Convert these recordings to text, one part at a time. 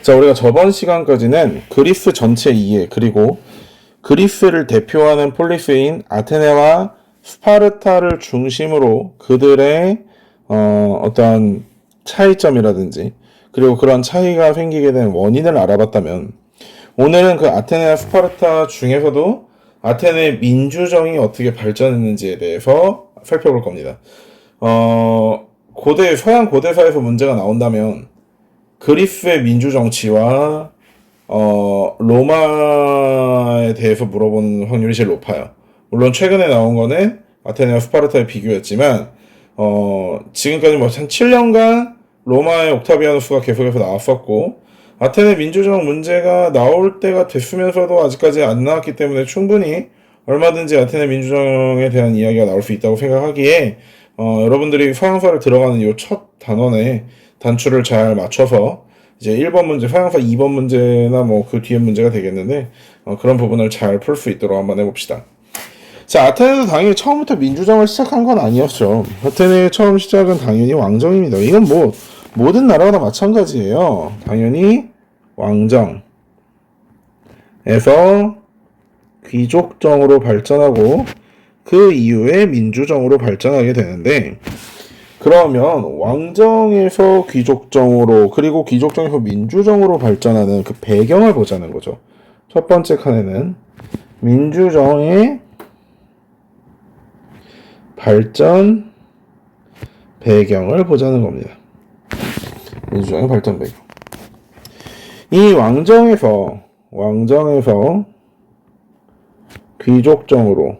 자, 우리가 저번 시간까지는 그리스 전체 이해, 그리고 그리스를 대표하는 폴리스인 아테네와 스파르타를 중심으로 그들의 어떤 차이점이라든지 그리고 그런 차이가 생기게 된 원인을 알아봤다면, 오늘은 그 아테네와 스파르타 중에서도 아테네 민주정이 어떻게 발전했는지에 대해서 살펴볼 겁니다. 서양 고대사에서 문제가 나온다면 그리스의 민주 정치와 로마에 대해서 물어보는 확률이 제일 높아요. 물론 최근에 나온 거는 아테네와 스파르타의 비교였지만 지금까지 뭐 한 7년간 로마의 옥타비아누스가 계속해서 나왔었고, 아테네 민주정 문제가 나올 때가 됐으면서도 아직까지 안 나왔기 때문에 충분히 얼마든지 아테네 민주정에 대한 이야기가 나올 수 있다고 생각하기에 여러분들이 서양사를 들어가는 이 첫 단원에 단추를 잘 맞춰서 이제 1번 문제, 서양사 2번 문제나 뭐 그 뒤에 문제가 되겠는데 그런 부분을 잘 풀 수 있도록 한번 해봅시다. 자, 아테네도 당연히 처음부터 민주정을 시작한 건 아니었죠. 아테네의 처음 시작은 당연히 왕정입니다. 이건 뭐 모든 나라가 다 마찬가지예요. 당연히 왕정에서 귀족정으로 발전하고 그 이후에 민주정으로 발전하게 되는데, 그러면 왕정에서 귀족정으로, 그리고 귀족정에서 민주정으로 발전하는 그 배경을 보자는 거죠. 첫 번째 칸에는 민주정의 발전 배경을 보자는 겁니다. 민주정의 발전 배경. 이 왕정에서 귀족정으로,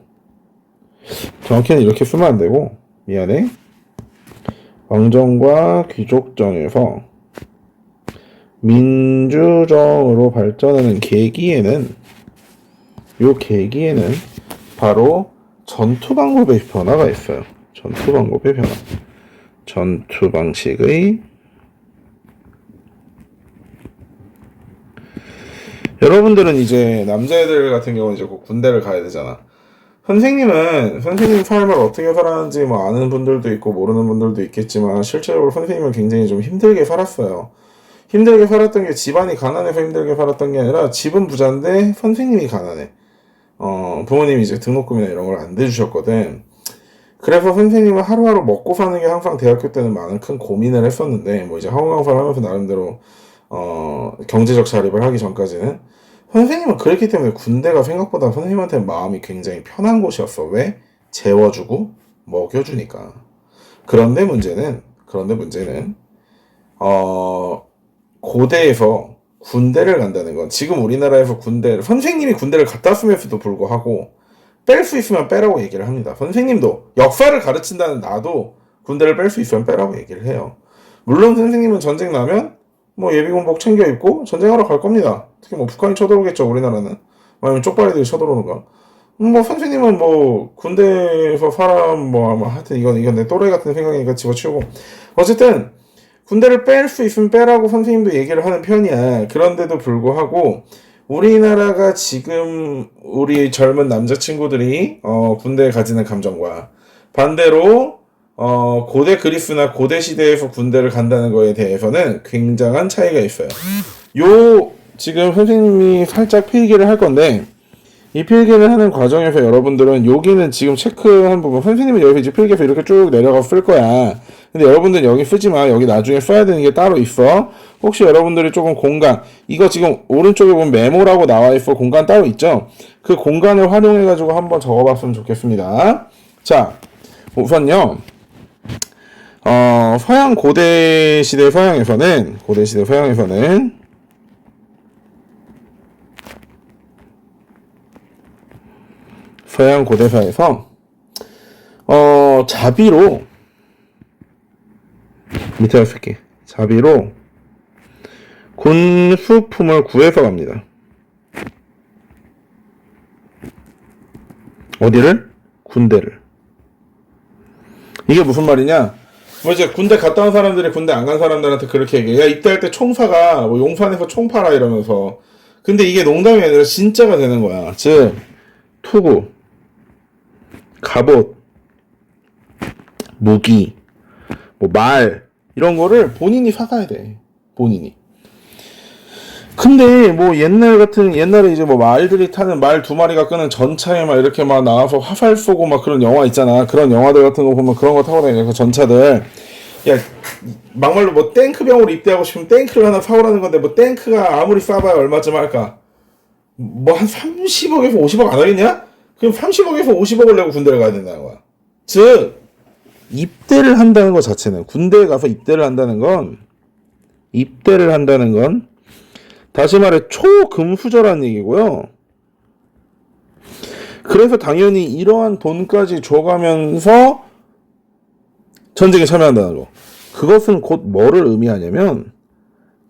정확히는 이렇게 쓰면 안 되고, 미안해. 왕정과 귀족정에서 민주정으로 발전하는 계기에는 바로 전투 방법의 변화가 있어요. 전투 방법의 변화. 전투 방식의, 여러분들은 이제 남자애들 같은 경우는 이제 꼭 군대를 가야 되잖아. 선생님 삶을 어떻게 살았는지 뭐 아는 분들도 있고 모르는 분들도 있겠지만, 실제로 선생님은 굉장히 좀 힘들게 살았어요. 힘들게 살았던 게 집안이 가난해서 힘들게 살았던 게 아니라 집은 부자인데 선생님이 가난해. 부모님이 이제 등록금이나 이런 걸 안 대주셨거든. 그래서 선생님은 하루하루 먹고 사는 게 항상 대학교 때는 많은 큰 고민을 했었는데, 뭐 이제 학원강사를 하면서 나름대로 경제적 자립을 하기 전까지는, 선생님은 그랬기 때문에 군대가 생각보다 선생님한테 마음이 굉장히 편한 곳이었어. 왜? 재워주고 먹여주니까. 그런데 문제는 고대에서 군대를 간다는 건, 지금 우리나라에서 선생님이 군대를 갔다 왔음에도 불구하고 뺄 수 있으면 빼라고 얘기를 합니다. 선생님도, 역사를 가르친다는 나도 군대를 뺄 수 있으면 빼라고 얘기를 해요. 물론 선생님은 전쟁 나면 뭐 예비군복 챙겨 입고 전쟁하러 갈 겁니다. 특히 뭐 북한이 쳐들어오겠죠, 우리나라는. 아니면 쪽발이들이 쳐들어오는가. 뭐 선생님은 뭐 군대에서 사람 하여튼 이건 내 또래 같은 생각이니까 집어치우고, 어쨌든 군대를 뺄 수 있으면 빼라고 선생님도 얘기를 하는 편이야. 그런데도 불구하고 우리나라가 지금 우리 젊은 남자친구들이 군대에 가지는 감정과 반대로 고대 그리스나 고대 시대에서 군대를 간다는 거에 대해서는 굉장한 차이가 있어요. 지금 선생님이 살짝 필기를 할 건데, 이 필기를 하는 과정에서 여러분들은 여기는 지금 체크한 부분, 선생님은 여기서 이제 필기해서 이렇게 쭉 내려가서 쓸 거야. 근데 여러분들은 여기 쓰지 마. 여기 나중에 써야 되는 게 따로 있어. 혹시 여러분들이 조금 공간, 이거 지금 오른쪽에 보면 메모라고 나와 있어. 공간 따로 있죠? 그 공간을 활용해가지고 한번 적어봤으면 좋겠습니다. 자, 우선요. 고대 시대 서양에서는 서양 고대사에서 자비로, 밑에다 쓸게. 자비로 군수품을 구해서 갑니다. 어디를? 군대를. 이게 무슨 말이냐? 뭐 이제 군대 갔다 온 사람들이 군대 안 간 사람들한테 그렇게 얘기해. 야, 입대할 때 총사가 뭐 용산에서 총 팔아 이러면서. 근데 이게 농담이 아니라 진짜가 되는 거야. 즉 투구, 갑옷, 무기, 뭐 말, 이런 거를 본인이 사가야 돼. 본인이. 근데 뭐 옛날에 이제 뭐 말들이 타는 말 두 마리가 끄는 전차에 막 이렇게 막 나와서 화살 쏘고 막 그런 영화 있잖아. 그런 영화들 같은 거 보면 그런 거 타고 다니는 그 전차들. 야, 막말로 뭐 탱크병으로 입대하고 싶으면 탱크를 하나 사오라는 건데 뭐 탱크가 아무리 싸봐야 얼마쯤 할까? 뭐 한 30억에서 50억 안 하겠냐? 그럼 30억에서 50억을 내고 군대를 가야 된다는 거야. 즉 입대를 한다는 것 자체는 군대에 가서 입대를 한다는 건 다시 말해 초금수저라는 얘기고요. 그래서 당연히 이러한 돈까지 줘가면서 전쟁에 참여한다는 거. 그것은 곧 뭐를 의미하냐면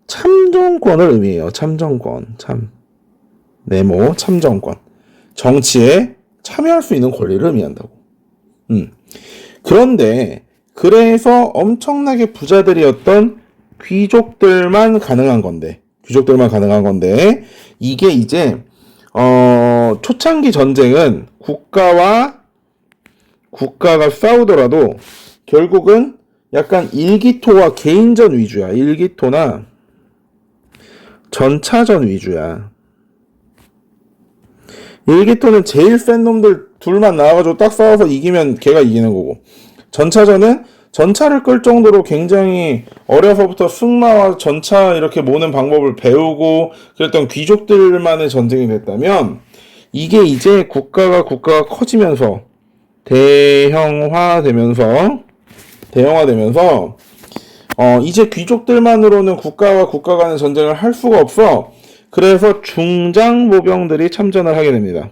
참정권을 의미해요. 참정권. 네모 참정권. 정치에 참여할 수 있는 권리를 의미한다고. 그런데 그래서 엄청나게 부자들이었던 귀족들만 가능한 건데 이게 이제 초창기 전쟁은 국가가 싸우더라도 결국은 약간 일기토와 개인전 위주야. 일기토나 전차전 위주야. 일기토는 제일 센 놈들 둘만 나와가지고 딱 싸워서 이기면 걔가 이기는 거고, 전차전은 전차를 끌 정도로 굉장히 어려서부터 승마와 전차 이렇게 모는 방법을 배우고 그랬던 귀족들만의 전쟁이 됐다면, 이게 이제 국가가 커지면서 대형화되면서 이제 귀족들만으로는 국가와 국가 간의 전쟁을 할 수가 없어. 그래서 중장보병들이 참전을 하게 됩니다.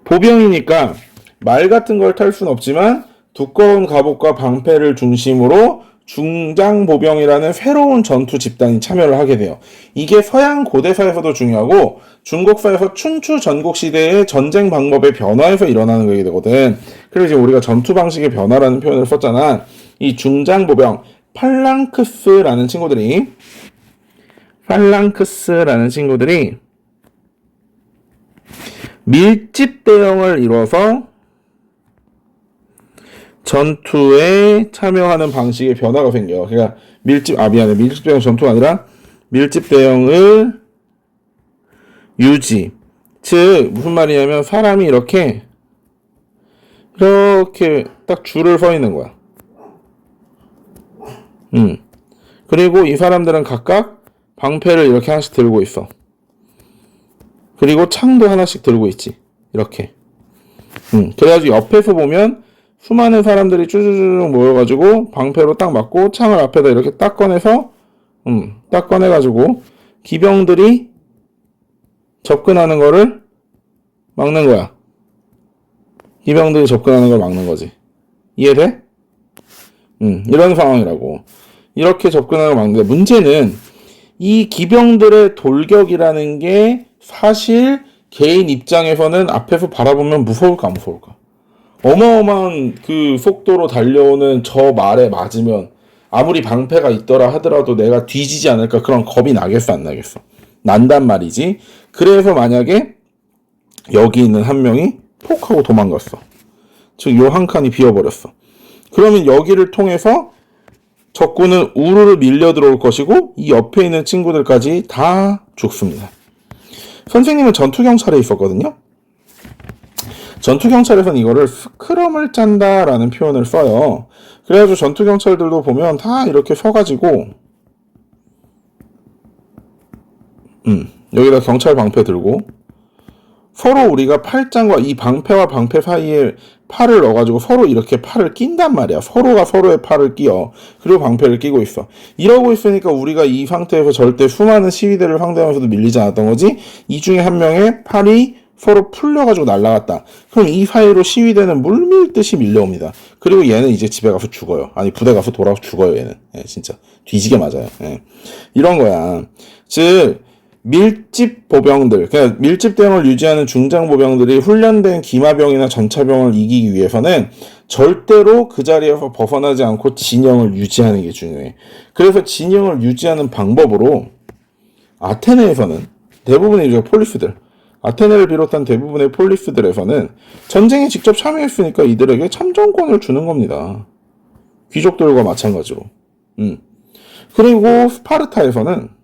보병이니까 말 같은 걸 탈 수는 없지만 두꺼운 갑옷과 방패를 중심으로 중장보병이라는 새로운 전투 집단이 참여를 하게 돼요. 이게 서양 고대사에서도 중요하고 중국사에서 춘추 전국시대의 전쟁 방법의 변화에서 일어나는 거게 되거든. 그래서 이제 우리가 전투 방식의 변화라는 표현을 썼잖아. 이 중장보병 팔랑크스라는 친구들이 밀집 대형을 이뤄서 전투에 참여하는 방식의 변화가 생겨요. 그러니까 밀집 대형 전투가 아니라 밀집 대형을 유지. 즉 무슨 말이냐면 사람이 이렇게 딱 줄을 서 있는 거야. 그리고 이 사람들은 각각 방패를 이렇게 하나씩 들고 있어. 그리고 창도 하나씩 들고 있지. 이렇게. 그래가지고 옆에서 보면 수많은 사람들이 쭈쭈쭈 모여가지고 방패로 딱 맞고 창을 앞에다 이렇게 딱 꺼내서 딱 꺼내가지고 기병들이 접근하는 거를 막는 거야. 기병들이 접근하는 걸 막는 거지. 이해돼? 이런 상황이라고. 이렇게 접근하는 걸 막는데, 문제는 이 기병들의 돌격이라는 게 사실 개인 입장에서는 앞에서 바라보면 무서울까 안 무서울까? 어마어마한 그 속도로 달려오는 저 말에 맞으면 아무리 방패가 있더라 하더라도 내가 뒤지지 않을까, 그런 겁이 나겠어 안 나겠어? 난단 말이지. 그래서 만약에 여기 있는 한 명이 폭 하고 도망갔어. 즉 요 한 칸이 비어버렸어. 그러면 여기를 통해서 적군은 우르르 밀려 들어올 것이고 이 옆에 있는 친구들까지 다 죽습니다. 선생님은 전투경찰에 있었거든요. 전투경찰에서는 이거를 스크럼을 짠다라는 표현을 써요. 그래가지고 전투경찰들도 보면 다 이렇게 서가지고 여기다 경찰 방패 들고 서로 우리가 팔짱과 이 방패와 방패 사이에 팔을 넣어가지고 서로 이렇게 팔을 낀단 말이야. 서로가 서로의 팔을 끼어. 그리고 방패를 끼고 있어. 이러고 있으니까 우리가 이 상태에서 절대 수많은 시위대를 상대하면서도 밀리지 않았던 거지. 이 중에 한 명의 팔이 서로 풀려가지고 날아갔다. 그럼 이 사이로 시위대는 물밀듯이 밀려옵니다. 그리고 얘는 이제 집에 가서 죽어요. 아니 부대 가서 돌아와서 죽어요. 얘는. 진짜 뒤지게 맞아요. 이런 거야. 즉 밀집 보병들, 그러니까 밀집 대형을 유지하는 중장 보병들이 훈련된 기마병이나 전차병을 이기기 위해서는 절대로 그 자리에서 벗어나지 않고 진영을 유지하는 게 중요해. 그래서 진영을 유지하는 방법으로 아테네에서는 대부분의 이제 폴리스들, 아테네를 비롯한 대부분의 폴리스들에서는 전쟁에 직접 참여했으니까 이들에게 참정권을 주는 겁니다. 귀족들과 마찬가지로. 그리고 스파르타에서는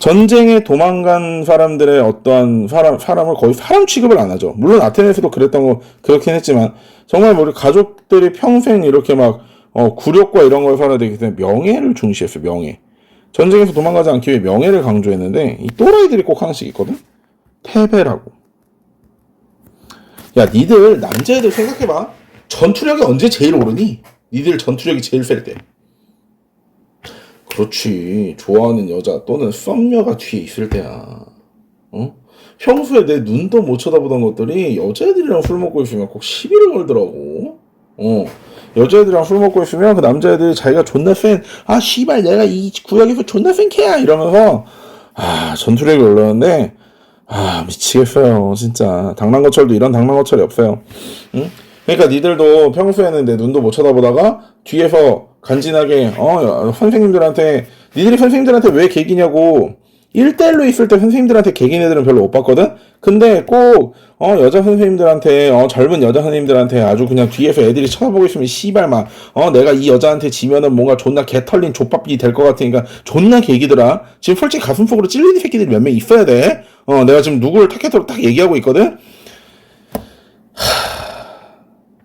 전쟁에 도망간 사람들의 어떠한 사람을 거의 사람 취급을 안 하죠. 물론 아테네에서도 그랬던 거 그렇긴 했지만 정말 우리 가족들이 평생 이렇게 막 굴욕과 이런 걸 살아야 되기 때문에 명예를 중시했어요. 명예. 전쟁에서 도망가지 않기 위해 명예를 강조했는데 이 또라이들이 꼭 하나씩 있거든. 테베라고. 야, 니들 남자애들 생각해봐. 전투력이 언제 제일 오르니? 니들 전투력이 제일 셀 때. 그렇지. 좋아하는 여자 또는 썸녀가 뒤에 있을 때야. 어? 평소에 내 눈도 못 쳐다보던 것들이 여자애들이랑 술 먹고 있으면 꼭 시비를 걸더라고. 여자애들이랑 술 먹고 있으면 그 남자애들이 자기가 존나 센, 아, 씨발, 내가 이 구역에서 존나 센 캐야! 이러면서, 전투력이 올라오는데, 미치겠어요. 진짜. 당랑거철도 이런 당랑거철이 없어요. 응? 그러니까 니들도 평소에는 내 눈도 못 쳐다보다가 뒤에서 간지나게 선생님들한테 니들이 선생님들한테 왜 개기냐고 1대1로 있을 때 선생님들한테 개긴 애들은 별로 못 봤거든? 근데 꼭 여자 선생님들한테 젊은 여자 선생님들한테 아주 그냥 뒤에서 애들이 쳐다보고 있으면 씨발 막 내가 이 여자한테 지면은 뭔가 존나 개털린 족밥이 될 것 같으니까 존나 개기더라. 지금 솔직히 가슴속으로 찔리는 새끼들이 몇 명 있어야 돼. 내가 지금 누구를 타겟으로 딱 얘기하고 있거든?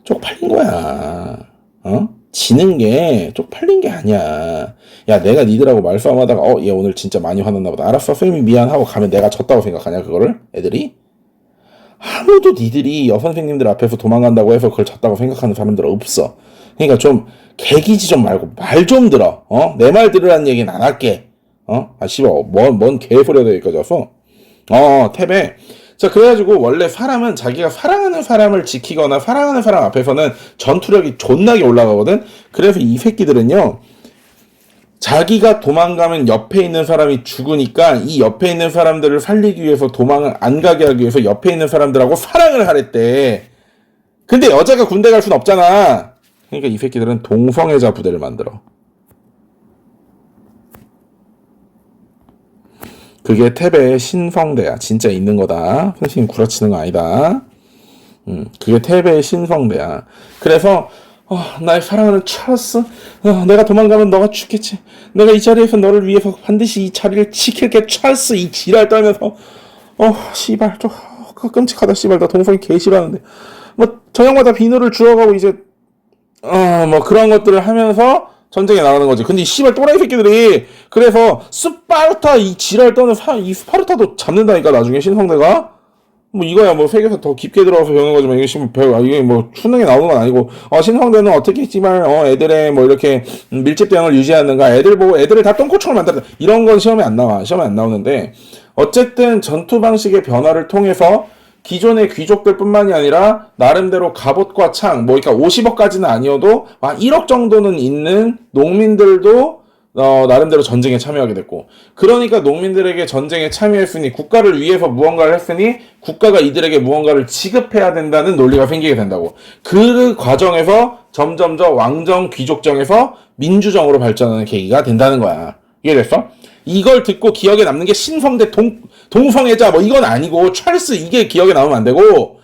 쪽팔린 거야. 지는 게 쪽팔린 게 아니야. 야, 내가 니들하고 말싸움하다가 얘 오늘 진짜 많이 화났나 보다. 알았어, 쌤이 미안하고 가면 내가 졌다고 생각하냐, 그거를? 애들이? 아무도 니들이 여선생님들 앞에서 도망간다고 해서 그걸 졌다고 생각하는 사람들은 없어. 그러니까 좀 개기지 좀 말고 말 좀 들어. 내 말 들으라는 얘기는 안 할게. 씨발, 뭔 개소리야 여기까지 와서. 탭에. 자, 그래가지고 원래 사람은 자기가 사랑하는 사람을 지키거나 사랑하는 사람 앞에서는 전투력이 존나게 올라가거든. 그래서 이 새끼들은요, 자기가 도망가면 옆에 있는 사람이 죽으니까 이 옆에 있는 사람들을 살리기 위해서 도망을 안 가게 하기 위해서 옆에 있는 사람들하고 사랑을 하랬대. 근데 여자가 군대 갈 순 없잖아. 그러니까 이 새끼들은 동성애자 부대를 만들어. 그게 탭의 신성대야. 진짜 있는 거다. 선생님 구라치는 거 아니다. 그게 탭의 신성대야. 그래서 나의 사랑하는 찰스, 내가 도망가면 너가 죽겠지. 내가 이 자리에서 너를 위해서 반드시 이 자리를 지킬게. 찰스, 이 지랄 떨면서 씨발 좀 끔찍하다. 씨발, 나 동성이 개 싫어하는데 뭐 저녁마다 비누를 주워가고 이제 뭐 그런 것들을 하면서 전쟁에 나가는 거지. 근데 이 씨발 또라이 새끼들이 그래서 스파르타 이 지랄 떠는 이 스파르타도 잡는다니까 나중에 신성대가. 뭐 이거야 뭐 세계에서 더 깊게 들어가서 배우는 거지만 이게 지금 이게 뭐 수능에 나오는 건 아니고 신성대는 어떻게 했지만 애들의 뭐 이렇게 밀집 대응을 유지하는가, 애들 보고 애들을 다 똥꼬처럼 만들었다, 이런 건 시험에 안 나와. 시험에 안 나오는데 어쨌든 전투 방식의 변화를 통해서 기존의 귀족들 뿐만이 아니라 나름대로 갑옷과 창, 뭐 그러니까 50억까지는 아니어도 1억 정도는 있는 농민들도 나름대로 전쟁에 참여하게 됐고, 그러니까 농민들에게 전쟁에 참여했으니 국가를 위해서 무언가를 했으니 국가가 이들에게 무언가를 지급해야 된다는 논리가 생기게 된다고. 그 과정에서 점점점 왕정 귀족정에서 민주정으로 발전하는 계기가 된다는 거야. 이해됐어? 이걸 듣고 기억에 남는 게 신성대 동성애자 뭐 이건 아니고 찰스, 이게 기억에 남으면 안 되고,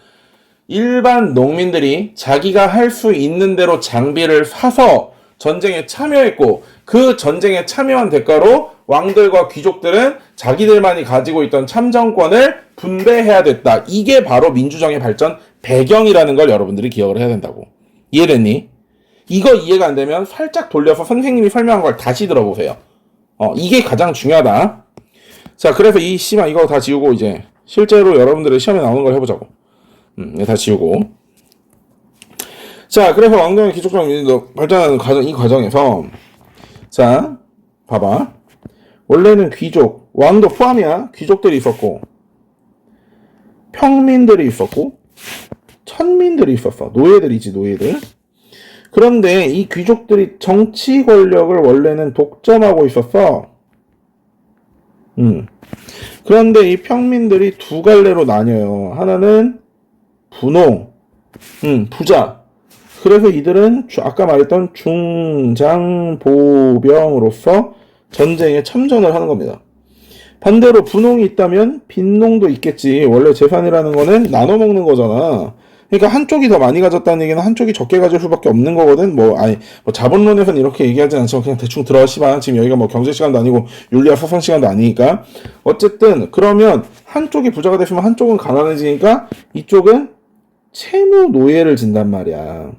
일반 농민들이 자기가 할 수 있는 대로 장비를 사서 전쟁에 참여했고 그 전쟁에 참여한 대가로 왕들과 귀족들은 자기들만이 가지고 있던 참정권을 분배해야 됐다. 이게 바로 민주정의 발전 배경이라는 걸 여러분들이 기억을 해야 된다고. 이해됐니? 이거 이해가 안 되면 살짝 돌려서 선생님이 설명한 걸 다시 들어보세요. 이게 가장 중요하다. 자, 그래서 이 씨발 이거 다 지우고 이제 실제로 여러분들의 시험에 나오는 걸 해보자고. 다 지우고. 자, 그래서 왕정의 귀족정 발전하는 과정, 이 과정에서 자, 봐봐. 원래는 귀족, 왕도 포함이야. 귀족들이 있었고, 평민들이 있었고, 천민들이 있었어. 노예들이지, 노예들. 그런데 이 귀족들이 정치 권력을 원래는 독점하고 있었어. 그런데 이 평민들이 두 갈래로 나뉘어요. 하나는 분홍, 부자. 그래서 이들은 아까 말했던 중장보병으로서 전쟁에 참전을 하는 겁니다. 반대로 분홍이 있다면 빈농도 있겠지. 원래 재산이라는 거는 나눠 먹는 거잖아. 그러니까 한쪽이 더 많이 가졌다는 얘기는 한쪽이 적게 가질 수밖에 없는 거거든. 뭐 자본론에서는 이렇게 얘기하지 않지만 그냥 대충 들어가시봐. 지금 여기가 뭐 경제 시간도 아니고 윤리학 사상 시간도 아니니까. 어쨌든 그러면 한쪽이 부자가 됐으면 한쪽은 가난해지니까 이쪽은 채무 노예를 진단 말이야.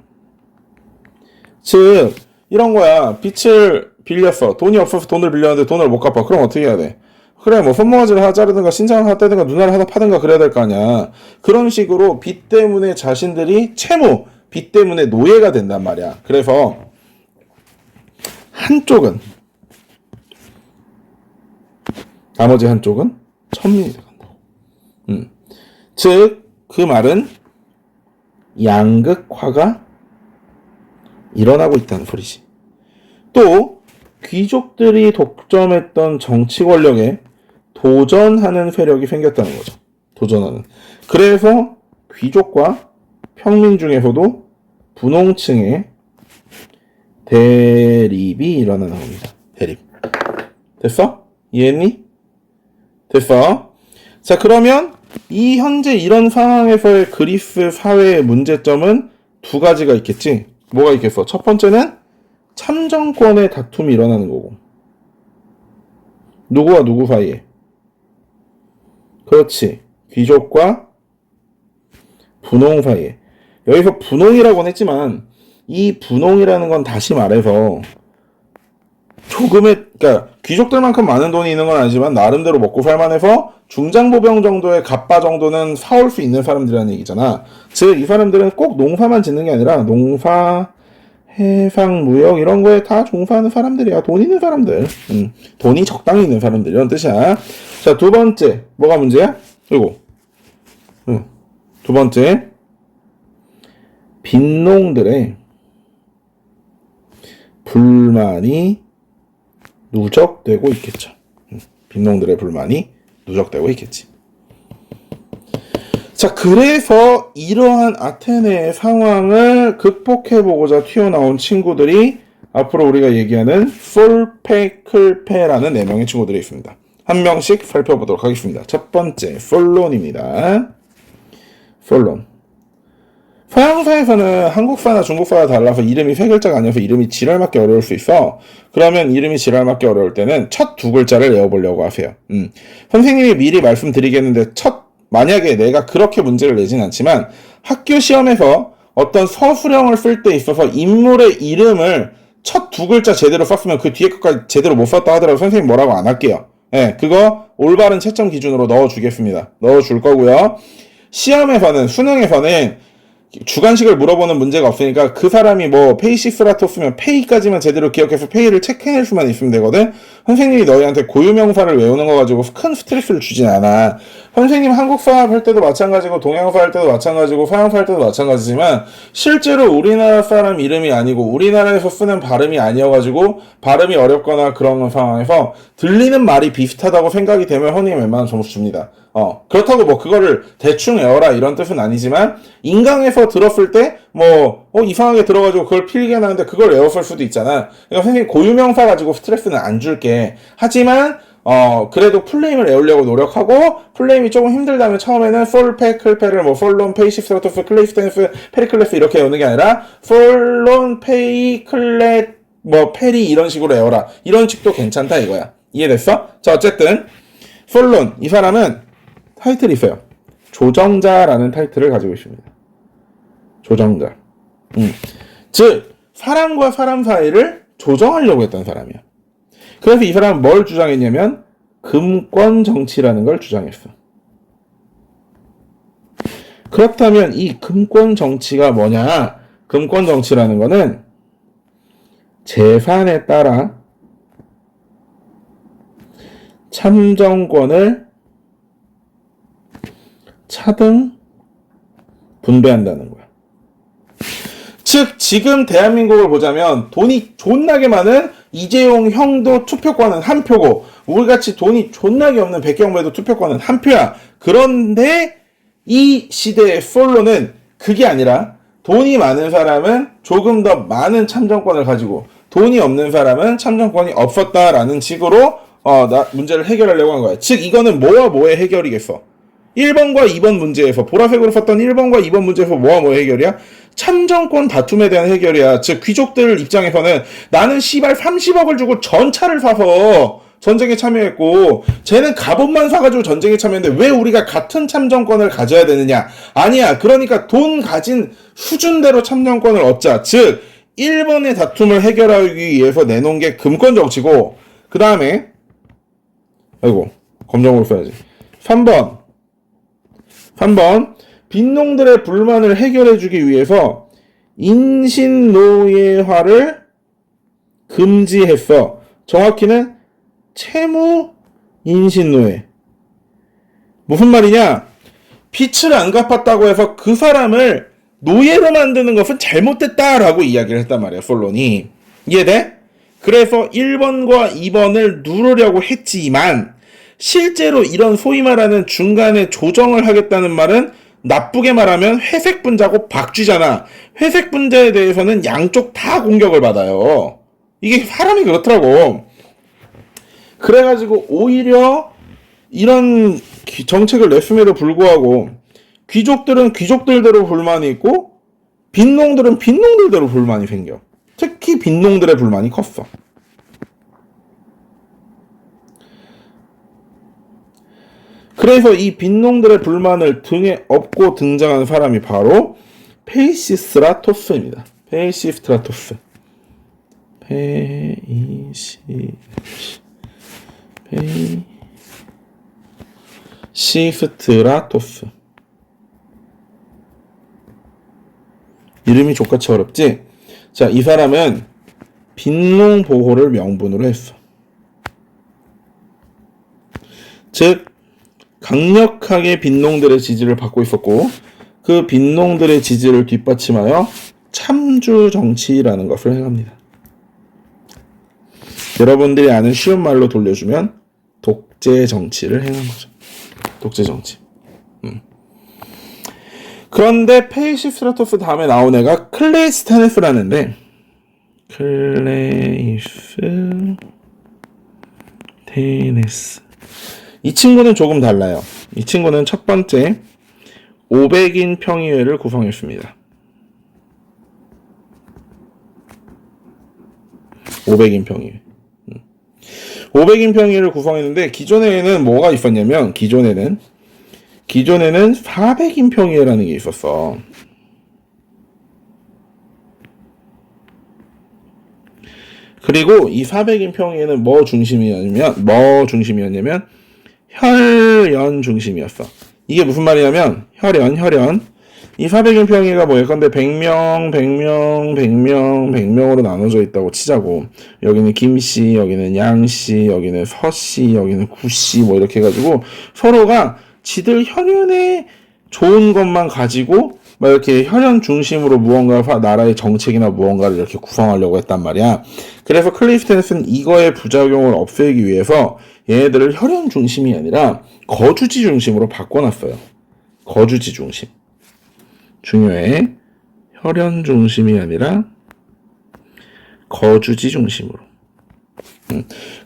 즉 이런 거야. 빚을 빌렸어. 돈이 없어서 돈을 빌렸는데 돈을 못 갚아. 그럼 어떻게 해야 돼? 그래, 뭐, 손모가지를 하나 자르든가, 신장을 하나 떼든가, 눈알을 하나 파든가, 그래야 될 거 아니야. 그런 식으로 빚 때문에 자신들이 채무, 빚 때문에 노예가 된단 말이야. 그래서, 한쪽은, 나머지 한쪽은 천민이 돼간다고. 즉, 그 말은 양극화가 일어나고 있다는 소리지. 또, 귀족들이 독점했던 정치 권력에 도전하는 세력이 생겼다는 거죠. 도전하는. 그래서 귀족과 평민 중에서도 분홍층의 대립이 일어나는 겁니다. 대립. 됐어? 이해했니? 됐어? 자, 그러면 이 현재 이런 상황에서의 그리스 사회의 문제점은 두 가지가 있겠지? 뭐가 있겠어? 첫 번째는 참정권의 다툼이 일어나는 거고. 누구와 누구 사이에? 그렇지. 귀족과 분홍 사이에. 여기서 분홍이라고는 했지만 이 분홍이라는 건 다시 말해서 그러니까 귀족들만큼 많은 돈이 있는 건 아니지만 나름대로 먹고 살만해서 중장보병 정도의 갑바 정도는 사올 수 있는 사람들이라는 얘기잖아. 즉 이 사람들은 꼭 농사만 짓는 게 아니라 농사, 해상, 무역 이런 거에 다 종사하는 사람들이야. 돈 있는 사람들. 돈이 적당히 있는 사람들 이런 뜻이야. 자, 두 번째 뭐가 문제야? 이거. 두 번째 빈농들의 불만이 누적되고 있겠죠. 빈농들의 불만이 누적되고 있겠지. 자, 그래서 이러한 아테네의 상황을 극복해보고자 튀어나온 친구들이 앞으로 우리가 얘기하는 솔페클페라는 4명의 친구들이 있습니다. 한 명씩 살펴보도록 하겠습니다. 첫 번째, 솔론입니다. 솔론. 서양사에서는 한국사나 중국사와 달라서 이름이 3글자가 아니어서 이름이 지랄맞기 어려울 수 있어. 그러면 이름이 지랄맞기 어려울 때는 첫 2글자를 외워보려고 하세요. 선생님이 미리 말씀드리겠는데 만약에 내가 그렇게 문제를 내진 않지만 학교 시험에서 어떤 서술형을 쓸 때 있어서 인물의 이름을 첫 2글자 제대로 썼으면 그 뒤에 것까지 제대로 못 썼다 하더라도 선생님 뭐라고 안 할게요. 네, 그거 올바른 채점 기준으로 넣어주겠습니다. 넣어줄 거고요. 시험에서는, 수능에서는 주관식을 물어보는 문제가 없으니까 그 사람이 뭐 페이시스라토스면 페이까지만 제대로 기억해서 페이를 체크해낼 수만 있으면 되거든. 선생님이 너희한테 고유명사를 외우는 거 가지고 큰 스트레스를 주진 않아. 선생님 한국사 할 때도 마찬가지고 동양사 할 때도 마찬가지고 서양사 할 때도 마찬가지지만 실제로 우리나라 사람 이름이 아니고 우리나라에서 쓰는 발음이 아니어가지고 발음이 어렵거나 그런 상황에서 들리는 말이 비슷하다고 생각이 되면 선생님 웬만한 점수 줍니다. 그렇다고 뭐 그거를 대충 외워라 이런 뜻은 아니지만 인강에서 들었을 때 뭐 이상하게 들어가지고 그걸 필기해 놨는데 그걸 외웠을 수도 있잖아. 그러니까 선생님 고유명사 가지고 스트레스는 안 줄게. 하지만 그래도 플레임을 외우려고 노력하고 플레임이 조금 힘들다면 처음에는 솔페클페를 뭐 솔론, 페이시스라토스, 클레이스텐스, 페리클레스 이렇게 외우는 게 아니라 솔론, 페이, 클레, 뭐 페리 이런 식으로 외워라. 이런 식도 괜찮다 이거야. 이해됐어? 자, 어쨌든 솔론 이 사람은 타이틀이 있어요. 조정자라는 타이틀을 가지고 있습니다. 조정자. 즉 사람과 사람 사이를 조정하려고 했던 사람이야. 그래서 이 사람은 뭘 주장했냐면 금권 정치라는 걸 주장했어. 그렇다면 이 금권 정치가 뭐냐? 금권 정치라는 거는 재산에 따라 참정권을 차등 분배한다는 거야. 즉 지금 대한민국을 보자면 돈이 존나게 많은 이재용 형도 투표권은 한 표고 우리같이 돈이 존나게 없는 백경배도 투표권은 한 표야. 그런데 이 시대의 솔로는 그게 아니라 돈이 많은 사람은 조금 더 많은 참정권을 가지고 돈이 없는 사람은 참정권이 없었다라는 식으로 문제를 해결하려고 한 거야. 즉 이거는 뭐와 뭐의 해결이겠어? 1번과 2번 문제에서 보라색으로 썼던 1번과 2번 문제에서 뭐와 뭐 해결이야? 참정권 다툼에 대한 해결이야. 즉 귀족들 입장에서는 나는 씨발 30억을 주고 전차를 사서 전쟁에 참여했고 쟤는 갑옷만 사가지고 전쟁에 참여했는데 왜 우리가 같은 참정권을 가져야 되느냐? 아니야. 그러니까 돈 가진 수준대로 참정권을 얻자. 즉 1번의 다툼을 해결하기 위해서 내놓은 게 금권 정치고 그 다음에 아이고 검정으로 써야지. 3번 빈농들의 불만을 해결해주기 위해서 인신노예화를 금지했어. 정확히는 채무 인신노예. 무슨 말이냐? 빚을 안 갚았다고 해서 그 사람을 노예로 만드는 것은 잘못됐다라고 이야기를 했단 말이야, 솔론이. 이해돼? 그래서 1번과 2번을 누르려고 했지만 실제로 이런 소위 말하는 중간에 조정을 하겠다는 말은 나쁘게 말하면 회색 분자고 박쥐잖아. 회색 분자에 대해서는 양쪽 다 공격을 받아요. 이게 사람이 그렇더라고. 그래가지고 오히려 이런 정책을 냈음에도 불구하고 귀족들은 귀족들대로 불만이 있고 빈농들은 빈농들대로 불만이 생겨. 특히 빈농들의 불만이 컸어. 그래서 이 빈농들의 불만을 등에 업고 등장한 사람이 바로 페이시스트라토스입니다. 페이시스트라토스. 페이시스트라토스. 이름이 족같이 어렵지? 자, 이 사람은 빈농 보호를 명분으로 했어. 즉 강력하게 빈농들의 지지를 받고 있었고 그 빈농들의 지지를 뒷받침하여 참주 정치라는 것을 행합니다. 여러분들이 아는 쉬운 말로 돌려주면 독재 정치를 행한 거죠. 독재 정치. 그런데 페이시스트라토스 다음에 나온 애가 클레이스테네스라는데 클레이스테네스 이 친구는 조금 달라요. 이 친구는 첫 번째 500인 평의회를 구성했습니다. 500인 평의회. 500인 평의회를 구성했는데 기존에는 뭐가 있었냐면 기존에는 400인 평의회라는 게 있었어. 그리고 이 400인 평의회는 뭐 중심이었냐면 혈연 중심이었어. 이게 무슨 말이냐면 혈연 이 400인 평의회가 뭐 예컨대 100명으로 나눠져 있다고 치자고. 여기는 김씨, 여기는 양씨, 여기는 서씨, 여기는 구씨 뭐 이렇게 해가지고 서로가 지들 혈연에 좋은 것만 가지고 막 이렇게 혈연 중심으로 무언가 나라의 정책이나 무언가를 이렇게 구성하려고 했단 말이야. 그래서 클리프테네스는 이거의 부작용을 없애기 위해서 얘네들을 혈연 중심이 아니라 거주지 중심으로 바꿔놨어요. 거주지 중심. 중요해. 혈연 중심이 아니라 거주지 중심으로.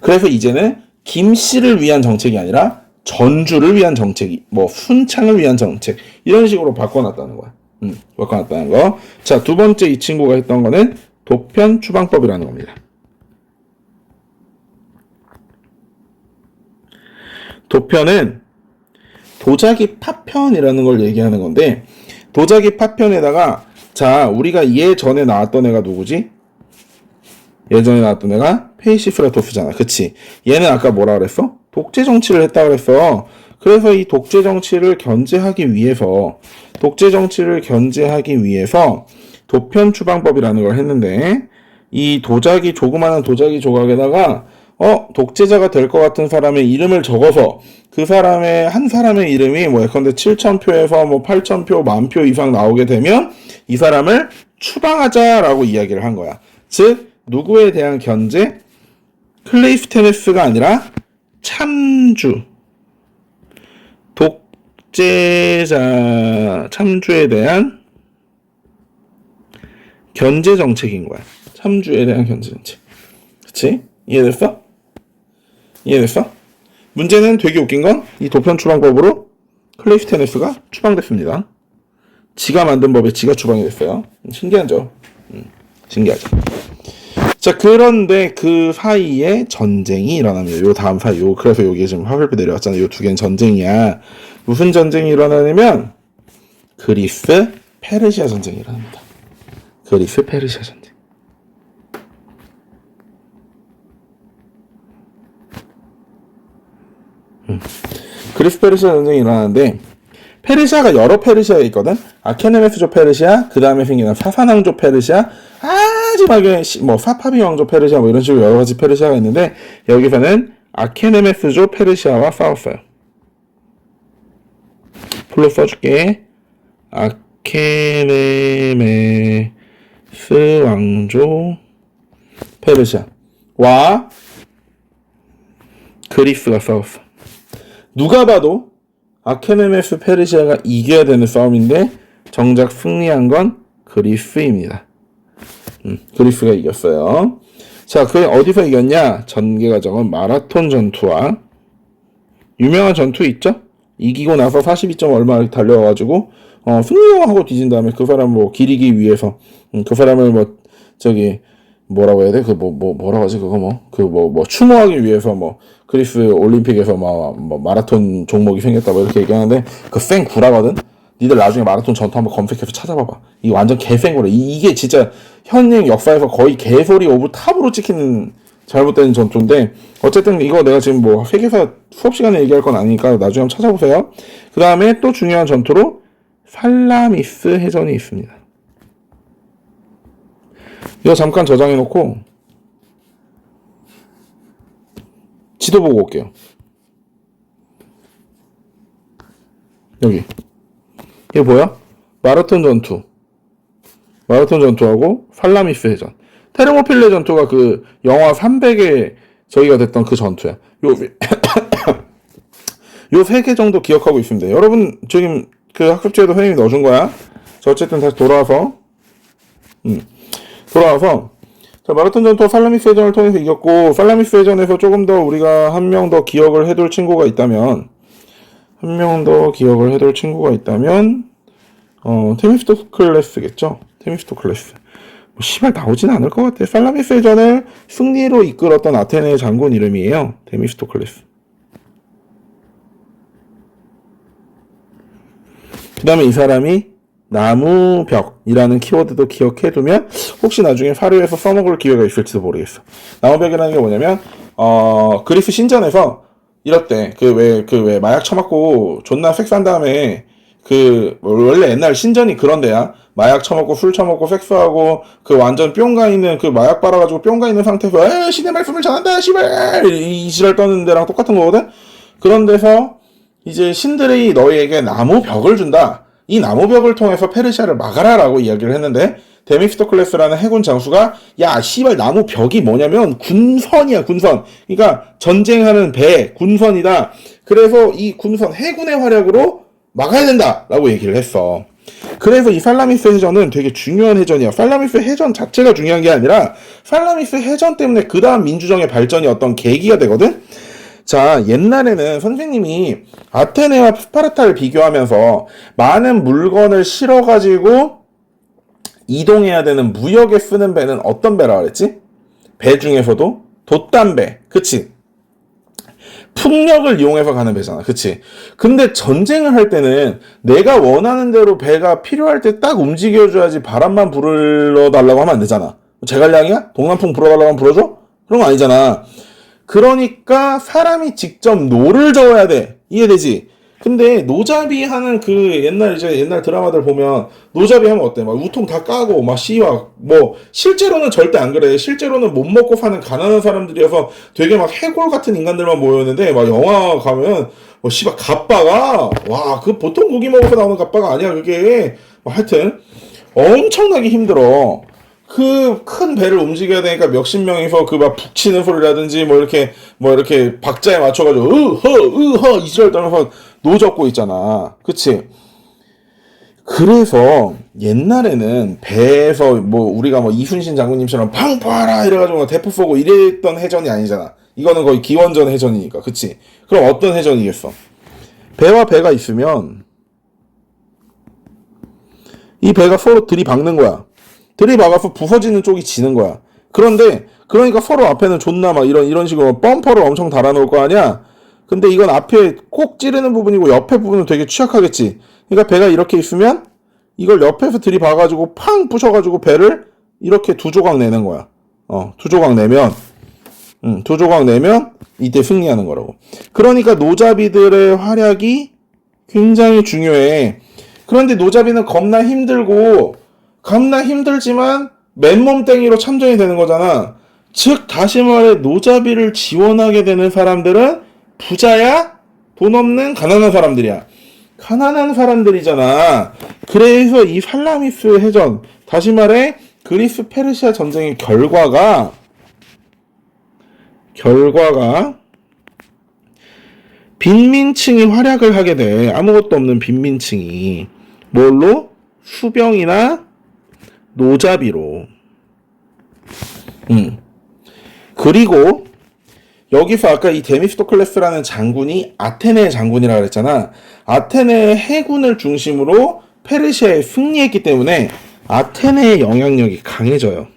그래서 이제는 김씨를 위한 정책이 아니라 전주를 위한 정책이, 뭐 순창을 위한 정책 이런 식으로 바꿔놨다는 거야. 바꿔놨다는 거. 자, 두 번째 이 친구가 했던 거는 도편 추방법이라는 겁니다. 도편은 도자기 파편이라는 걸 얘기하는 건데 도자기 파편에다가 자 우리가 예전에 나왔던 애가 누구지? 예전에 나왔던 애가 페이시스트라토스잖아. 그치? 얘는 아까 뭐라 그랬어? 독재 정치를 했다 그랬어. 그래서 이 독재 정치를 견제하기 위해서 도편 추방법이라는 걸 했는데 이 조그마한 도자기 조각에다가 독재자가 될 것 같은 사람의 이름을 적어서 그 사람의 한 사람의 이름이 뭐 예컨대 7,000표에서 뭐 8,000표, 10,000표 이상 나오게 되면 이 사람을 추방하자라고 이야기를 한 거야. 즉 누구에 대한 견제? 클레이스테네스가 아니라 참주, 독재자, 참주에 대한 견제 정책인 거야. 참주에 대한 견제 정책. 그치? 이해됐어? 문제는 되게 웃긴 건 이 도편 추방법으로 클레이스테네스가 추방됐습니다. 지가 만든 법에 지가 추방이 됐어요. 신기하죠? 신기하죠. 자, 그런데 그 사이에 전쟁이 일어납니다. 요 다음 사이, 그래서 여기 지금 화살표 내려왔잖아요. 요 두 개는 전쟁이야. 무슨 전쟁이 일어나냐면, 그리스, 페르시아 전쟁이 일어납니다. 그리스, 페르시아 전쟁. 그리스, 페르시아 전쟁이 일어나는데, 페르시아가 여러 페르시아가 있거든. 아케네메스조 페르시아, 그 다음에 생기는 사사낭조 페르시아, 마지막에 뭐 사파비 왕조 페르시아 뭐 이런 식으로 여러 가지 페르시아가 있는데 여기서는 아케네메스조 페르시아와 싸웠어요. 풀로 써줄게. 아케네메스 왕조 페르시아와 그리스가 싸웠어. 누가 봐도 아케네메스 페르시아가 이겨야 되는 싸움인데 정작 승리한 건 그리스입니다. 그리스가 이겼어요. 자, 그게 어디서 이겼냐? 전개가 적은 마라톤 전투와 유명한 전투 있죠? 이기고 나서 42점 얼마 달려와가지고 승리하고 뒤진 다음에 그 사람 뭐 기리기 위해서 그 사람을 뭐 저기 뭐라고 해야 돼? 뭐라고 하지? 그거 추모하기 위해서 그리스 올림픽에서 뭐 마라톤 종목이 생겼다 뭐 이렇게 얘기하는데 그 생 구라거든? 니들 나중에 마라톤 전투 한번 검색해서 찾아봐봐. 이거 완전 개생 구라. 이게 진짜 현행 역사에서 거의 개소리 오브 탑으로 찍히는 잘못된 전투인데 어쨌든 이거 내가 지금 뭐 세계사 수업 시간에 얘기할 건 아니니까 나중에 한번 찾아보세요. 그 다음에 또 중요한 전투로 살라미스 해전이 있습니다. 이거 잠깐 저장해놓고 지도 보고 올게요. 여기 이게 뭐야? 마라톤 전투하고 살라미스 해전. 테르모필레 전투가 그 영화 300에 저희가 됐던 그 전투야. 요 3개 정도 기억하고 있습니다. 여러분 지금 그 학습지에도 선생님이 넣어준 거야. 자, 어쨌든 다시 돌아와서 자, 마라톤 전투와 살라미스 해전을 통해서 이겼고 살라미스 해전에서 조금 더 우리가 한 명 더 기억을 해둘 친구가 있다면 테미스토클레스겠죠. 테미스토클레스. 뭐 시발 나오진 않을 것 같아. 살라미스 해전을 승리로 이끌었던 아테네 장군 이름이에요. 테미스토클레스. 그 다음에 이 사람이 나무벽이라는 키워드도 기억해두면 혹시 나중에 사료에서 써먹을 기회가 있을지도 모르겠어. 나무벽이라는 게 뭐냐면 그리스 신전에서 이렇대. 왜 마약 처먹고 존나 섹스한 다음에 원래 옛날 신전이 그런 데야. 마약 처먹고 술 처먹고 섹스하고 완전 뿅가 있는 마약 빨아가지고 뿅가 있는 상태에서 신의 말씀을 전한다 씨발 이 지랄 떠는 데랑 똑같은 거거든. 그런 데서 이제 신들이 너희에게 나무벽을 준다. 이 나무벽을 통해서 페르시아를 막아라라고 이야기를 했는데 데미스토클레스라는 해군 장수가 야 씨발 나무벽이 뭐냐면 군선이야 군선. 그러니까 전쟁하는 배 군선이다. 그래서 이 군선 해군의 활약으로 막아야 된다라고 얘기를 했어. 그래서 이 살라미스 해전은 되게 중요한 해전이야. 살라미스 해전 자체가 중요한 게 아니라 살라미스 해전 때문에 그 다음 민주정의 발전이 어떤 계기가 되거든. 자, 옛날에는 선생님이 아테네와 스파르타를 비교하면서 많은 물건을 실어가지고 이동해야 되는 무역에 쓰는 배는 어떤 배라 그랬지? 배 중에서도 돛단배, 그치? 풍력을 이용해서 가는 배잖아, 그치? 근데 전쟁을 할 때는 내가 원하는 대로 배가 필요할 때 딱 움직여줘야지 바람만 불어달라고 하면 안 되잖아. 제갈량이야? 동남풍 불어달라고 하면 불어줘? 그런 거 아니잖아. 그러니까 사람이 직접 노를 저어야 돼. 이해되지? 근데 노잡이 하는 옛날 드라마들 보면 노잡이 하면 어때? 막 우통 다 까고 막 씨와 실제로는 절대 안 그래. 실제로는 못 먹고 사는 가난한 사람들이어서 되게 막 해골 같은 인간들만 모였는데 막 영화 가면 씨발 갑바가 보통 고기 먹어서 나오는 갑바가 아니야. 그게 하여튼 엄청나게 힘들어. 큰 배를 움직여야 되니까 몇십 명이서 막 북치는 소리라든지 이렇게 박자에 맞춰가지고 이지랄 떨면서 노젓고 있잖아. 그치? 그래서 옛날에는 배에서 우리가 이순신 장군님처럼 팡파라 이래가지고 대포 쏘고 이랬던 해전이 아니잖아. 이거는 거의 기원전 해전이니까. 그치? 그럼 어떤 해전이겠어? 배와 배가 있으면 이 배가 서로 들이박는 거야. 들이박아서 부서지는 쪽이 지는 거야. 그런데 그러니까 서로 앞에는 존나 막 이런 식으로 범퍼를 엄청 달아놓을 거 아니야. 근데 이건 앞에 꼭 찌르는 부분이고 옆에 부분은 되게 취약하겠지. 그러니까 배가 이렇게 있으면 이걸 옆에서 들이박아가지고 팡 부셔가지고 배를 이렇게 두 조각 내는 거야. 두 조각 내면 이때 승리하는 거라고. 그러니까 노잡이들의 활약이 굉장히 중요해. 그런데 노잡이는 겁나 힘들지만 맨몸 땡이로 참전이 되는 거잖아. 즉 다시 말해 노잡이를 지원하게 되는 사람들은 부자야? 돈 없는 가난한 사람들이야. 가난한 사람들이잖아. 그래서 이 살라미스 해전, 다시 말해 그리스 페르시아 전쟁의 결과가 빈민층이 활약을 하게 돼. 아무것도 없는 빈민층이. 뭘로? 수병이나 노잡이로. 그리고 여기서 아까 이 데미스토클레스라는 장군이 아테네의 장군이라고 그랬잖아. 아테네의 해군을 중심으로 페르시아에 승리했기 때문에 아테네의 영향력이 강해져요.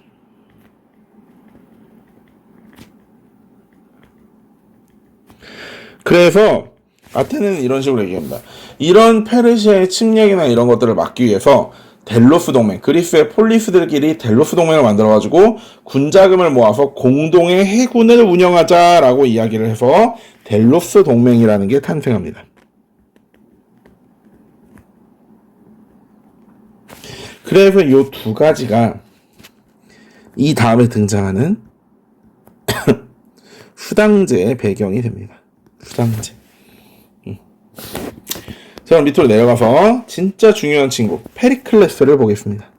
그래서 아테네는 이런 식으로 얘기합니다. 이런 페르시아의 침략이나 이런 것들을 막기 위해서 델로스 동맹, 그리스의 폴리스들끼리 델로스 동맹을 만들어가지고 군자금을 모아서 공동의 해군을 운영하자라고 이야기를 해서 델로스 동맹이라는 게 탄생합니다. 그래서 이 두 가지가 이 다음에 등장하는 수당제의 배경이 됩니다. 수당제. 자, 밑으로 내려가서 진짜 중요한 친구 페리클레스를 보겠습니다.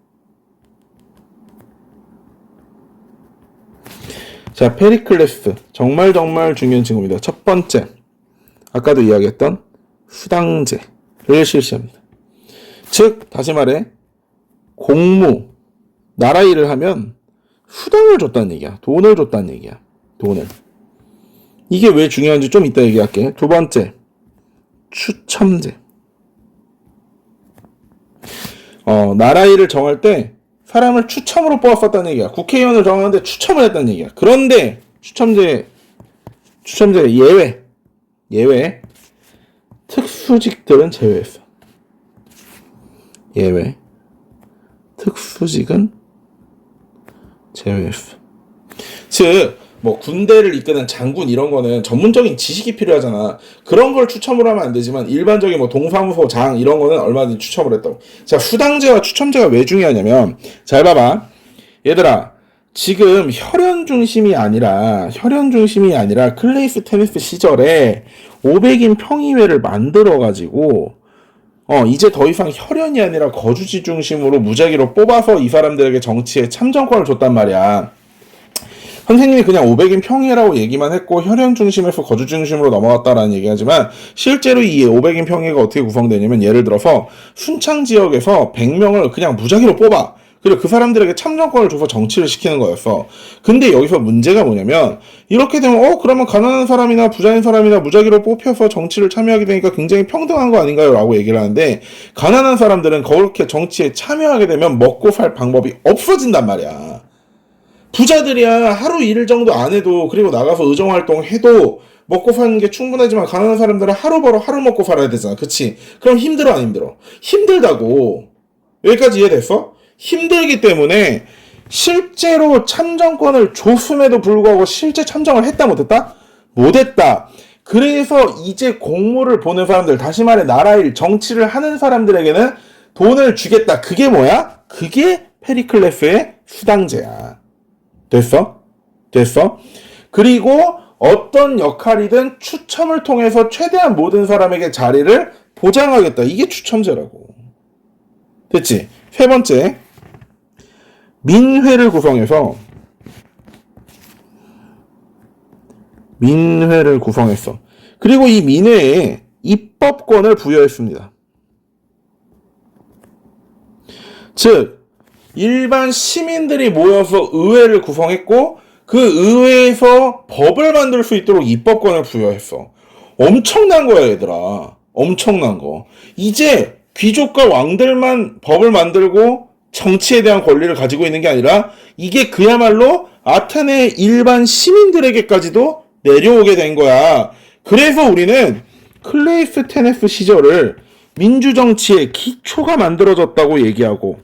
자, 페리클레스 정말 중요한 친구입니다. 첫 번째, 아까도 이야기했던 수당제를 실시합니다. 즉 다시 말해 공무, 나라 일을 하면 수당을 줬다는 얘기야. 돈을 줬다는 얘기야. 돈을. 이게 왜 중요한지 좀 이따 얘기할게. 두 번째, 추첨제. 나라 일을 정할 때 사람을 추첨으로 뽑았었다는 얘기야. 국회의원을 정하는데 추첨을 했다는 얘기야. 그런데 추첨제 예외. 특수직들은 제외했어. 예외. 특수직은 제외했어. 즉, 뭐 군대를 이끄는 장군 이런 거는 전문적인 지식이 필요하잖아. 그런 걸 추첨을 하면 안 되지만 일반적인 뭐 동사무소 장 이런 거는 얼마든지 추첨을 했다고. 자, 수당제와 추첨제가 왜 중요하냐면, 잘 봐봐. 얘들아, 지금 혈연 중심이 아니라 클레이스테네스 시절에 500인 평의회를 만들어가지고 이제 더 이상 혈연이 아니라 거주지 중심으로 무작위로 뽑아서 이 사람들에게 정치에 참정권을 줬단 말이야. 선생님이 그냥 500인 평의회라고 얘기만 했고 혈연 중심에서 거주 중심으로 넘어갔다라는 얘기하지만, 실제로 이 500인 평의회가 어떻게 구성되냐면, 예를 들어서 순창 지역에서 100명을 그냥 무작위로 뽑아. 그리고 그 사람들에게 참정권을 줘서 정치를 시키는 거였어. 근데 여기서 문제가 뭐냐면, 이렇게 되면 그러면 가난한 사람이나 부자인 사람이나 무작위로 뽑혀서 정치를 참여하게 되니까 굉장히 평등한 거 아닌가요? 라고 얘기를 하는데, 가난한 사람들은 그렇게 정치에 참여하게 되면 먹고 살 방법이 없어진단 말이야. 부자들이야 하루 일을 정도 안 해도, 그리고 나가서 의정활동 해도 먹고 사는 게 충분하지만, 가난한 사람들은 하루 벌어 하루 먹고 살아야 되잖아. 그치? 그럼 힘들어 안 힘들어? 힘들다고. 여기까지 이해됐어? 힘들기 때문에 실제로 참정권을 줬음에도 불구하고 실제 참정을 했다 못했다? 못했다. 그래서 이제 공무를 보는 사람들, 다시 말해 나라일 정치를 하는 사람들에게는 돈을 주겠다. 그게 뭐야? 그게 페리클레스의 수당제야. 됐어? 그리고 어떤 역할이든 추첨을 통해서 최대한 모든 사람에게 자리를 보장하겠다. 이게 추첨제라고. 됐지? 세 번째, 민회를 구성했어. 그리고 이 민회에 입법권을 부여했습니다. 즉, 일반 시민들이 모여서 의회를 구성했고, 그 의회에서 법을 만들 수 있도록 입법권을 부여했어. 엄청난 거야, 얘들아. 엄청난 거. 이제 귀족과 왕들만 법을 만들고 정치에 대한 권리를 가지고 있는 게 아니라 이게 그야말로 아테네 일반 시민들에게까지도 내려오게 된 거야. 그래서 우리는 클레이스테네스 시절을 민주정치의 기초가 만들어졌다고 얘기하고,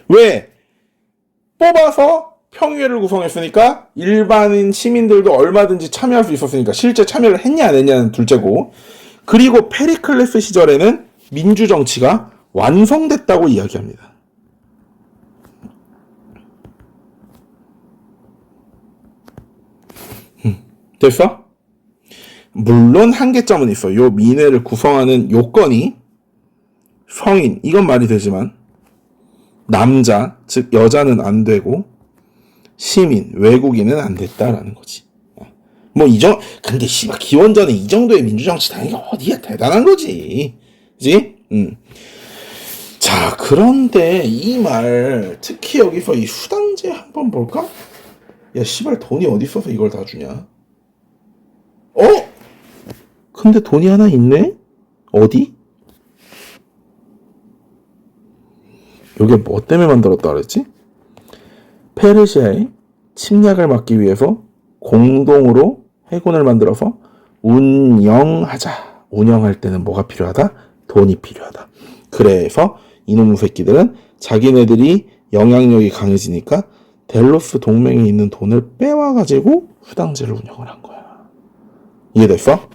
왜? 뽑아서 평의회를 구성했으니까 일반인 시민들도 얼마든지 참여할 수 있었으니까, 실제 참여를 했냐 안 했냐는 둘째고, 그리고 페리클레스 시절에는 민주정치가 완성됐다고 이야기합니다. 됐어? 물론 한계점은 있어. 요 민회를 구성하는 요건이 성인, 이건 말이 되지만 남자, 즉 여자는 안 되고 시민, 외국인은 안 됐다라는 거지. 근데 씨발 기원전에 이 정도의 민주정치 당연히 어디야, 대단한 거지. 그지? 자, 그런데 이 말, 특히 여기서 이 수당제 한번 볼까? 야, 씨발 돈이 어디 있어서 이걸 다 주냐? 근데 돈이 하나 있네? 어디? 이게 뭐 때문에 만들었다 그랬지? 페르시아의 침략을 막기 위해서 공동으로 해군을 만들어서 운영하자. 운영할 때는 뭐가 필요하다? 돈이 필요하다. 그래서 이놈 새끼들은 자기네들이 영향력이 강해지니까 델로스 동맹에 있는 돈을 빼와가지고 수당제를 운영을 한 거야. 이해됐어?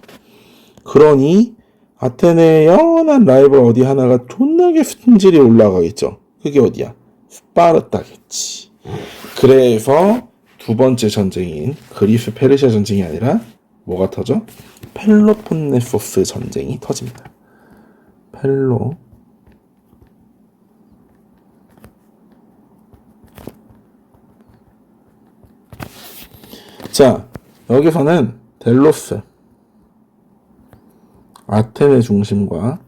그러니 아테네의 영원한 라이벌 어디 하나가 존나게 품질이 올라가겠죠. 그게 어디야? 스파르타겠지. 그래서 두 번째 전쟁인 그리스 페르시아 전쟁이 아니라 뭐가 터져? 펠로폰네소스 전쟁이 터집니다. 자, 여기서는 델로스, 아테네 중심과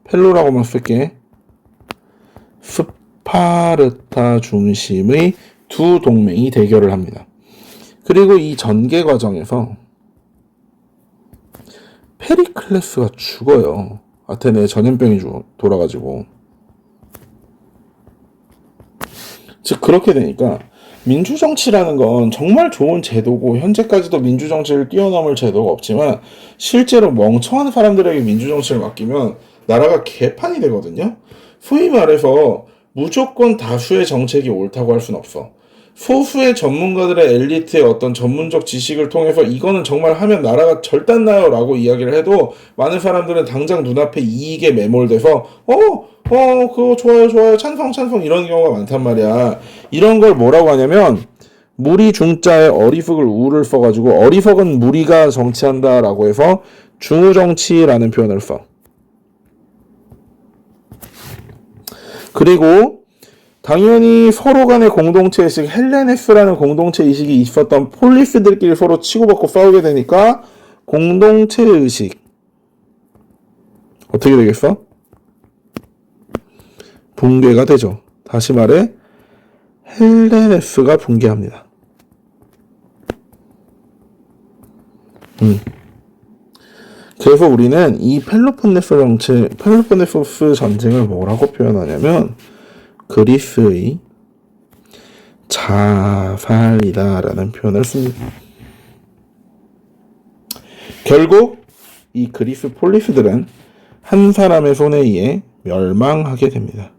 펠로라고만 쓸게. 스파르타 중심의 두 동맹이 대결을 합니다. 그리고 이 전개 과정에서 페리클레스가 죽어요. 아테네에 전염병이 돌아가지고. 즉 그렇게 되니까 민주정치라는 건 정말 좋은 제도고 현재까지도 민주정치를 뛰어넘을 제도가 없지만 실제로 멍청한 사람들에게 민주정치를 맡기면 나라가 개판이 되거든요. 소위 말해서 무조건 다수의 정책이 옳다고 할 수는 없어. 소수의 전문가들의 엘리트의 어떤 전문적 지식을 통해서 이거는 정말 하면 나라가 절단나요 라고 이야기를 해도 많은 사람들은 당장 눈앞에 이익에 매몰돼서 그거 좋아요 찬성 이런 경우가 많단 말이야. 이런 걸 뭐라고 하냐면 무리 중자에 어리석을 우를 써가지고 어리석은 무리가 정치한다라고 해서 중우정치라는 표현을 써. 그리고 당연히 서로 간의 공동체의식, 헬레네스라는 공동체의식이 있었던 폴리스들끼리 서로 치고받고 싸우게 되니까 공동체의식 어떻게 되겠어? 붕괴가 되죠. 다시 말해 헬레네스가 붕괴합니다. 그래서 우리는 이 펠로폰네소스 전쟁을 뭐라고 표현하냐면 그리스의 자살이다라는 표현을 씁니다. 결국 이 그리스 폴리스들은 한 사람의 손에 의해 멸망하게 됩니다.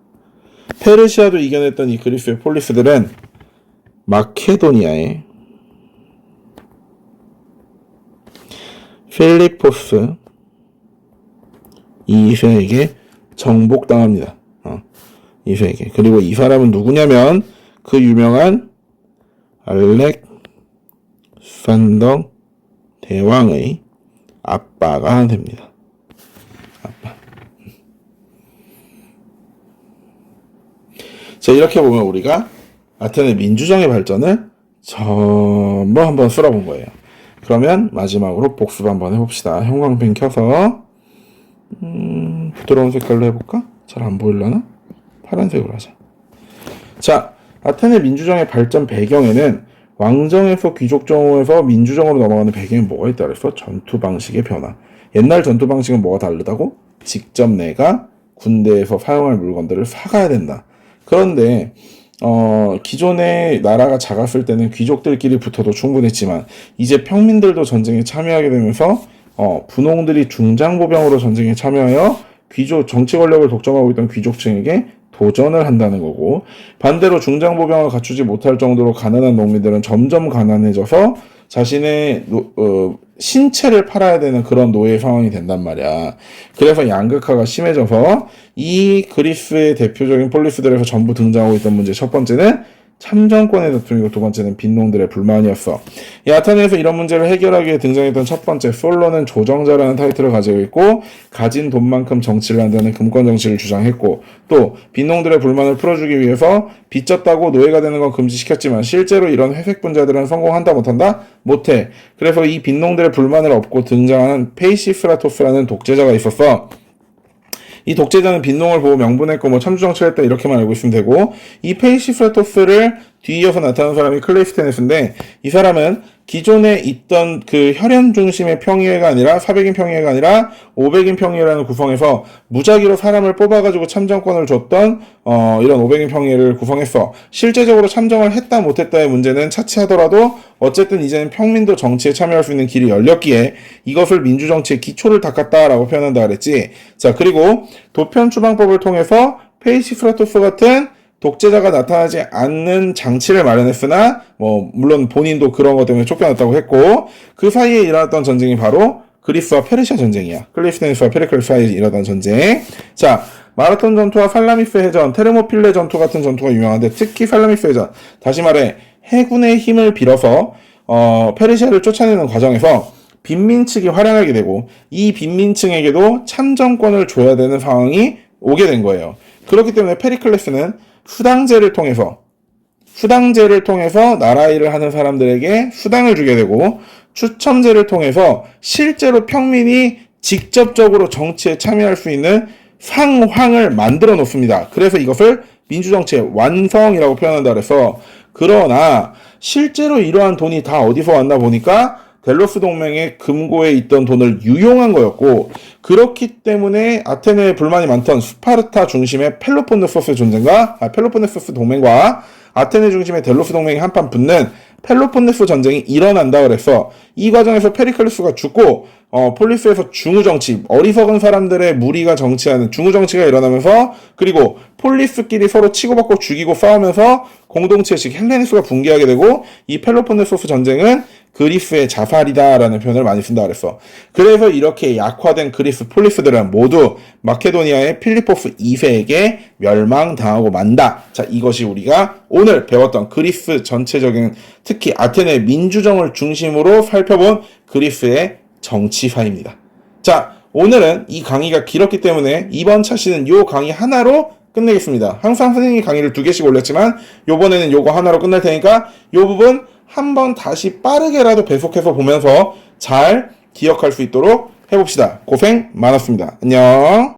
페르시아도 이겨냈던 이 그리스의 폴리스들은 마케도니아의 필리포스 2세에게 정복당합니다. 2세에게. 그리고 이 사람은 누구냐면 그 유명한 알렉산더 대왕의 아빠가 됩니다. 아빠. 자, 이렇게 보면 우리가 아테네 민주정의 발전을 전부 한번 쓸어본 거예요. 그러면 마지막으로 복습 한번 해봅시다. 형광펜 켜서 부드러운 색깔로 해볼까? 잘 안 보이려나? 파란색으로 하자. 자, 아테네 민주정의 발전 배경에는 왕정에서 귀족정에서 민주정으로 넘어가는 배경에 뭐가 있다 그랬어? 전투 방식의 변화. 옛날 전투 방식은 뭐가 다르다고? 직접 내가 군대에서 사용할 물건들을 사가야 된다. 그런데 기존의 나라가 작았을 때는 귀족들끼리 붙어도 충분했지만 이제 평민들도 전쟁에 참여하게 되면서 분홍들이 중장보병으로 전쟁에 참여하여 귀족 정치 권력을 독점하고 있던 귀족층에게 도전을 한다는 거고, 반대로 중장보병을 갖추지 못할 정도로 가난한 농민들은 점점 가난해져서 자신의 신체를 팔아야 되는 그런 노예 상황이 된단 말이야. 그래서 양극화가 심해져서 이 그리스의 대표적인 폴리스들에서 전부 등장하고 있던 문제, 첫 번째는 참정권의 다툼이고 두 번째는 빈농들의 불만이었어. 이 아테네에서 이런 문제를 해결하기 위해 등장했던 첫 번째, 솔로는 조정자라는 타이틀을 가지고 있고 가진 돈만큼 정치를 한다는 금권 정치를 주장했고, 또 빈농들의 불만을 풀어주기 위해서 빚졌다고 노예가 되는 건 금지시켰지만 실제로 이런 회색 분자들은 성공한다 못한다? 못해. 그래서 이 빈농들의 불만을 업고 등장하는 페이시스라토스라는 독재자가 있었어. 이 독재자는 빈농을 보고 명분했고 참주정치를 했다 이렇게만 알고 있으면 되고, 이 페이시프라토스를 뒤이어서 나타난 사람이 클레이스테네스인데, 이 사람은 기존에 있던 그 혈연 중심의 평의회가 아니라 400인 평의회가 아니라 500인 평의회라는 구성에서 무작위로 사람을 뽑아가지고 참정권을 줬던 이런 500인 평의회를 구성했어. 실제적으로 참정을 했다 못했다의 문제는 차치하더라도 어쨌든 이제는 평민도 정치에 참여할 수 있는 길이 열렸기에 이것을 민주정치의 기초를 닦았다라고 표현한다 그랬지. 자, 그리고 도편추방법을 통해서 페이시프라토스 같은 독재자가 나타나지 않는 장치를 마련했으나 물론 본인도 그런 것 때문에 쫓겨났다고 했고, 그 사이에 일어났던 전쟁이 바로 그리스와 페르시아 전쟁이야. 클리스테네스와 페리클레스 사이에 일어난 전쟁. 자, 마라톤 전투와 살라미스 해전, 테르모필레 전투 같은 전투가 유명한데 특히 살라미스 해전, 다시 말해 해군의 힘을 빌어서 페르시아를 쫓아내는 과정에서 빈민층이 활약하게 되고 이 빈민층에게도 참정권을 줘야 되는 상황이 오게 된 거예요. 그렇기 때문에 페리클레스는 수당제를 통해서 나라 일을 하는 사람들에게 수당을 주게 되고, 추첨제를 통해서 실제로 평민이 직접적으로 정치에 참여할 수 있는 상황을 만들어 놓습니다. 그래서 이것을 민주정치의 완성이라고 표현한다 그래서, 그러나 실제로 이러한 돈이 다 어디서 왔나 보니까 델로스 동맹의 금고에 있던 돈을 유용한 거였고, 그렇기 때문에 아테네에 불만이 많던 스파르타 중심의 펠로폰네소스 전쟁과 펠로폰네소스 동맹과 아테네 중심의 델로스 동맹이 한판 붙는 펠로폰네소 전쟁이 일어난다 그래서, 이 과정에서 페리클레스가 죽고 폴리스에서 중우정치, 어리석은 사람들의 무리가 정치하는 중우정치가 일어나면서, 그리고 폴리스끼리 서로 치고받고 죽이고 싸우면서 공동체식 헬레니스가 붕괴하게 되고, 이 펠로폰네소스 전쟁은 그리스의 자살이다라는 표현을 많이 쓴다 그랬어. 그래서 이렇게 약화된 그리스 폴리스들은 모두 마케도니아의 필리포스 2세에게 멸망당하고 만다. 자, 이것이 우리가 오늘 배웠던 그리스 전체적인, 특히 아테네 민주정을 중심으로 살펴본 그리스의 정치사입니다. 자, 오늘은 이 강의가 길었기 때문에 이번 차시는 요 강의 하나로 끝내겠습니다. 항상 선생님이 강의를 2개씩 올렸지만 요번에는 요거 하나로 끝낼 테니까 요 부분 한번 다시 빠르게라도 배속해서 보면서 잘 기억할 수 있도록 해봅시다. 고생 많았습니다. 안녕.